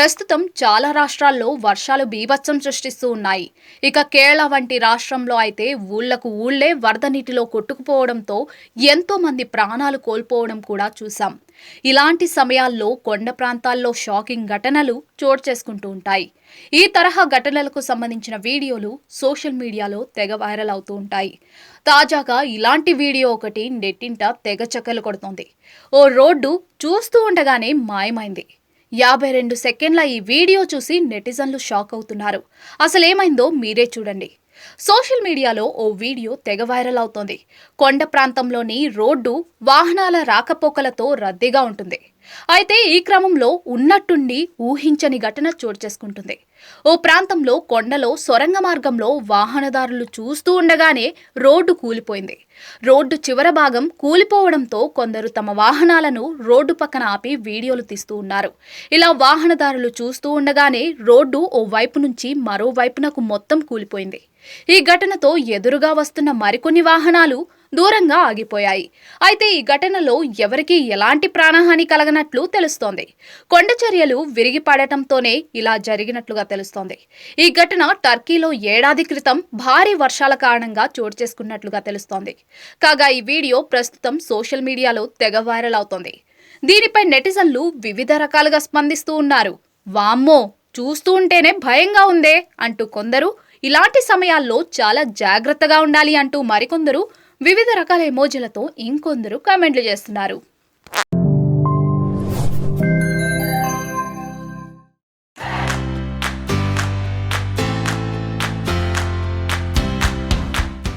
ప్రస్తుతం చాలా రాష్ట్రాల్లో వర్షాలు బీభత్సం సృష్టిస్తూ ఉన్నాయి. ఇక కేరళ వంటి రాష్ట్రంలో అయితే ఊళ్లకు ఊళ్లే వరద నీటిలో కొట్టుకుపోవడంతో ఎంతో మంది ప్రాణాలు కోల్పోవడం కూడా చూశాం. ఇలాంటి సమయాల్లో కొండ ప్రాంతాల్లో షాకింగ్ ఘటనలు చోటు చేసుకుంటూ ఉంటాయి. ఈ తరహా ఘటనలకు సంబంధించిన వీడియోలు సోషల్ మీడియాలో తెగ వైరల్ అవుతూ ఉంటాయి. తాజాగా ఇలాంటి వీడియో ఒకటి నెట్టింట తెగ చక్కర్లు కొడుతోంది. ఓ రోడ్డు చూస్తూ ఉండగానే మాయమైంది. 52 సెకండ్ల ఈ వీడియో చూసి నెటిజన్లు షాక్ అవుతున్నారు. అసలేమైందో మీరే చూడండి. సోషల్ మీడియాలో ఓ వీడియో తెగ వైరల్ అవుతోంది. కొండ ప్రాంతంలోని రోడ్డు వాహనాల రాకపోకలతో రద్దీగా ఉంటుంది. అయితే ఈ క్రమంలో ఉన్నట్టుండి ఊహించని ఘటన చోటు చేసుకుంటుంది. ఓ ప్రాంతంలో కొండలో సొరంగ మార్గంలో వాహనదారులు చూస్తూ ఉండగానే రోడ్డు కూలిపోయింది. రోడ్డు చివర భాగం కూలిపోవడంతో కొందరు తమ వాహనాలను రోడ్డు పక్కన ఆపి వీడియోలు తీస్తూ ఉన్నారు. ఇలా వాహనదారులు చూస్తూ ఉండగానే రోడ్డు ఓ వైపు నుంచి మరో వైపునకు మొత్తం కూలిపోయింది. ఈ ఘటనతో ఎదురుగా వస్తున్న మరికొన్ని వాహనాలు దూరంగా ఆగిపోయాయి. అయితే ఈ ఘటనలో ఎవరికీ ఎలాంటి ప్రాణహాని కలగనట్లు తెలుస్తోంది. కొండ చర్యలు విరిగి పడటంతోనే ఇలా జరిగినట్లుగా తెలుస్తోంది. ఈ ఘటన టర్కీలో ఏడాది క్రితం భారీ వర్షాల కారణంగా చోటు చేసుకున్నట్లుగా తెలుస్తోంది. కాగా ఈ వీడియో ప్రస్తుతం సోషల్ మీడియాలో తెగ వైరల్ అవుతోంది. దీనిపై నెటిజన్లు వివిధ రకాలుగా స్పందిస్తూ ఉన్నారు. వామ్మో, చూస్తూ ఉంటేనే భయంగా ఉందే అంటూ కొందరు, ఇలాంటి సమయాల్లో చాలా జాగ్రత్తగా ఉండాలి అంటూ మరికొందరు వివిధ రకాల ఎమోజీలతో ఇంకొందరు కామెంట్లు చేస్తున్నారు.